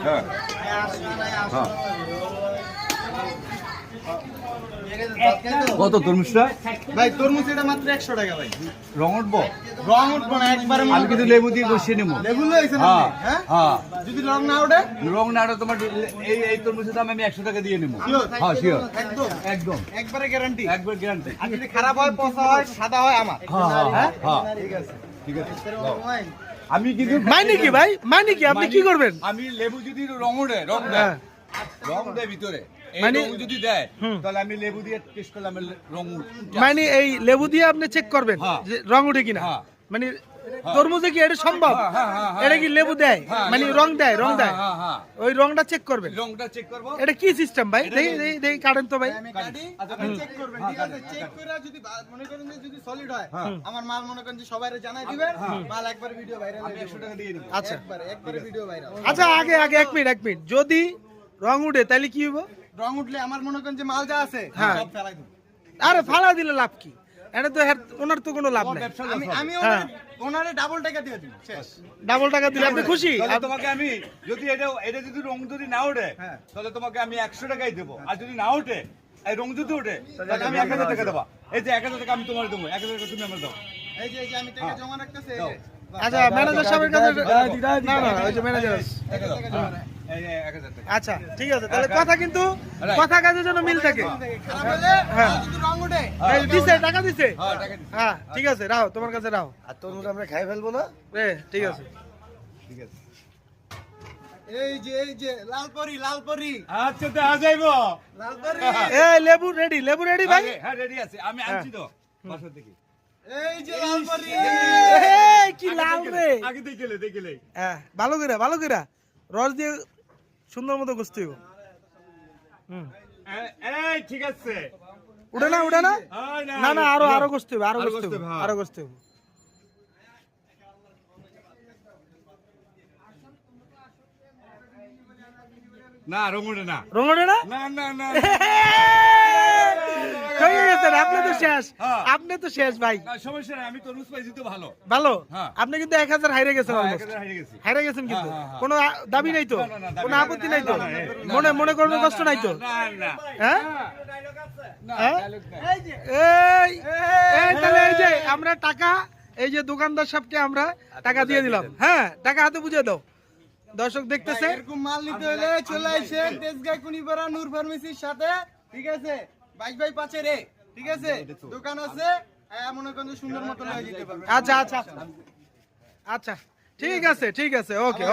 হ্যাঁ কত তরমুজটা ভাই? তরমুজ এটা মাত্র 100 টাকা ভাই। রং উঠবো? রং উঠবো না একবারে। আমি কিন্তু লেবু দিয়ে বসিয়ে নেবো। লেবু লইছেন আপনি? হ্যাঁ হ্যাঁ। যদি রং না ওঠে? রং না ওঠে তোমার এই তরমুজের দাম আমি 100 টাকা দিয়ে নেবো। হ্যাঁ শিওর, একদম একদম একবারে গ্যারান্টি। একবার গ্যারান্টি। আর যদি খারাপ হয়, পচা হয়, সাদা হয় আমার। হ্যাঁ হ্যাঁ ঠিক আছে ঠিক আছে। আমি কিন্তু মানে কি ভাই, মানে কি আপনি কি করবেন? আমি লেবু যদি রং ওঠে, রং দেয়, রং দেয় ভিতরে, মানে যদি দেয় তাহলে আমি লেবু দিয়ে টেস্ট করলে আমি রং মানে এই লেবু দিয়ে আপনি চেক করবেন যে রং উঠে কিনা। মানে তরমুজে কি এটা সম্ভব? এটা কি লেবু দেয় মানে রং দেয়? রং দেয়, ওই রংটা চেক করবেন। রংটা চেক করব। এটা কি সিস্টেম ভাই? দেখি কাটেন তো ভাই। আমি কাটি, আপনি চেক করবেন। ঠিক আছে, চেক করে যদি মনে করেন যে যদি সলিড হয়, আমার মাল মনে করেন যে সবাইরে জানাই দিবেন, মাল একবার ভিডিও ভাইরাল হবে। 100 টাকা দিয়ে দিবেন। আচ্ছা একবারে ভিডিও ভাইরাল। আচ্ছা, আগে এক মিনিট যদি রং উঠে তাহলে কি হবে? রং উঠলে আমার মনে করেন যে মাল যা আছে সব ফেলাই দেব। আরে ফালা দিলে লাভ কি? এটা তো ওনার তো কোনো লাভ নাই। আমি ওনারে ডাবল টাকা দিয়ে দিই, শেষ। ডাবল টাকা দিলে আপনি খুশি? তাহলে তোমাকে আমি যদি এটা যদি রং যদি না ওঠে তাহলে তোমাকে আমি 100 টাকাই দেবো। আর যদি না ওঠে, এই রং যদি ওঠে তাহলে আমি 1000 টাকা দেবো। এই যে 1000 টাকা আমি তোমার দেবো, 1000 টাকা তুমি আমার দাও। এই যে আমি টাকা জমা রাখতেছি। এই যে আচ্ছা, ম্যানেজার সাহেবের কাছে না ওই যে ম্যানেজার আছে। এই 1000 টাকা। আচ্ছা ঠিক আছে, তাহলে কথা কিন্তু কথা কাজের জন্য মিল থাকে। খারাপ হলে যদি রং ওঠে, এই দিছে, টাকা দিছে। হ্যাঁ টাকা দিচ্ছি। হ্যাঁ ঠিক আছে, রাও তোমার কাছে রাও। আর তরমুজ আমরা খাই ফেলবো না? ঠিক আছে ঠিক আছে। এই যে লালপরি আচ্ছা তো আ যাইবো। লালপরি। এই লেবু রেডি ভাই? হ্যাঁ রেডি আছে, আমি আনছি তো বাসা থেকে। এই যে লালপরি। এই কি লাল রে! আগে দেখলে হ্যাঁ, ভালো করে রস দিয়ে সুন্দর মতো গুছতে হইব। এই ঠিক আছে। উঠে না না আরো গুছতে হবে, আরো গুছতে হবে। না রং ওঠে না। রং ওঠে না? না না না হয়ে গেছে, আপনি তো শেষ ভাই। না সমস্যা নাই, আমি তরমুজ পাইছি তো ভালো। ভালো। হ্যাঁ। আপনি কিন্তু 1000 হাইরে গেছেন, অলমোস্ট 1000 হারিয়ে গেছি। হাইরে গেছেন কিন্তু হ্যাঁ। কোনো দাবি নাই তো? না, কোনো আপত্তি নাই তো? মনে করবে কষ্ট নাই তো? না না হ্যাঁ না হ্যাঁ? এই তাহলে এই যে আমরা টাকা, এই যে দোকানদার সাহেবকে আমরা টাকা দিয়ে দিলাম। হ্যাঁ, টাকা হাতে বুঝিয়ে দাও, দর্শক দেখতেছে। এরকম মাল নিতে হলে চলে আসেন তেজগাঁ কুনিপাড়া নূর ফার্মেসির সাথে। ঠিক আছে, 22/5 রে। ঠিক আছে, দোকান আছে, মনে করেন যে সুন্দর মতো লয়ে যেতে পারবেন। আচ্ছা ঠিক আছে, ওকে।